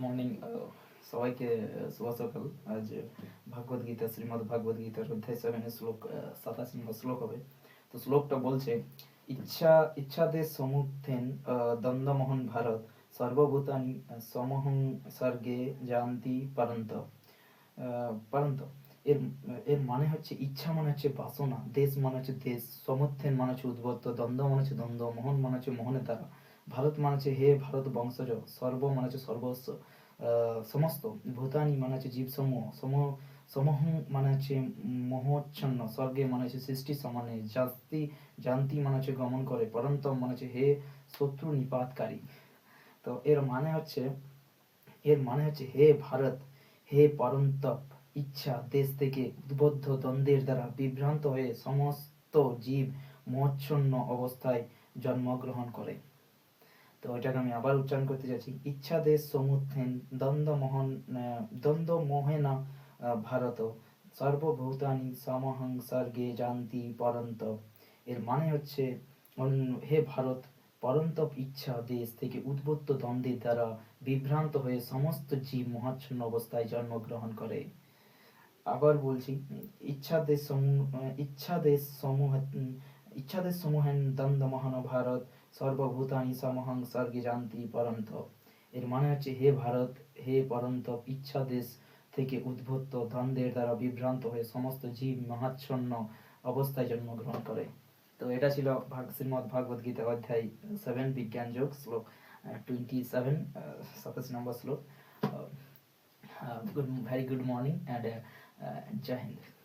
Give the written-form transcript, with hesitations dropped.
Morning সবাইকে শুভ সকাল। আজ ভাগবত গীতা শ্রীমদ্ ভাগবত গীতার অধ্যায় 7 শ্লোক 27 নম্বর শ্লোক হবে। তো শ্লোকটা বলছে, ইচ্ছাদেশ সমুত্থেন দ্বন্দ্বমোহন ভারত সর্বভূতানি সমহং স্বর্গে জানতি পারন্ত। পারন্ত এর এর মানে হচ্ছে, ইচ্ছা মানে হচ্ছে বাসনা, দেশ মানে হচ্ছে দেশ, সমর্থন মানে হচ্ছে উদ্বত্ত, দ্বন্দ্ব মানে হচ্ছে দ্বন্দ্ব, মোহন মানে হচ্ছে মোহনের দ্বারা, ভারত মানে হচ্ছে হে ভারত বংশজ, সর্ব মানে হচ্ছে সর্বস্ব, সমস্ত, ভূতানি মানে হচ্ছে জীবসমূহ, সমহং মানে হচ্ছে মোহচ্ছন্ন, স্বর্গে মানে হচ্ছে সৃষ্টি সমানে, জানতি মানে হচ্ছে গমন করে, পরন্তম মানে হচ্ছে হে শত্রু নিপাতকারী। তো এর মানে হচ্ছে হে ভারত, হে পরন্তপ, ইচ্ছা দেশ থেকে উদ্বুদ্ধ দ্বন্দ্বের দ্বারা বিভ্রান্ত হয়ে সমস্ত জীব মোহচ্ছন্ন অবস্থায় জন্মগ্রহণ করে। তো এটাকে আমি আবার উচ্চারণ করতে যাচ্ছি, ইচ্ছা দেশ সমুত্থেন দ্বন্দ্ব মোহেনা ভারত সর্বভূতানি সমহং স্বর্গে জানতি পরন্তপ। এর মানে হচ্ছে, হে ভারত, পরন্তপ ইচ্ছা দেশ থেকে উদ্বুদ্ধ দ্বন্দ্বের দ্বারা বিভ্রান্ত হয়ে সমস্ত জীব মোহাচ্ছন্ন অবস্থায় জন্মগ্রহণ করে। আবার বলছি, ইচ্ছাদেশ সমূহেন দ্বন্দ্ব মহান ভারত সর্বভূতানি সমহং স্বর্গে জানতি পরন্তপ। এর মানে হচ্ছে, হে ভারত, হে পরন্তপ, ইচ্ছা দেশ থেকে উদ্ভূত দ্বন্দ্বের দ্বারা বিভ্রান্ত হয়ে সমস্ত জীব মহাচ্ছন্ন অবস্থায় জন্মগ্রহণ করে। তো এটা ছিল শ্রীমদ্ ভাগবত গীতা অধ্যায় 7 বিজ্ঞান যোগ শ্লোক 27, 27 নম্বর শ্লোক। Very good morning and Jai Hind.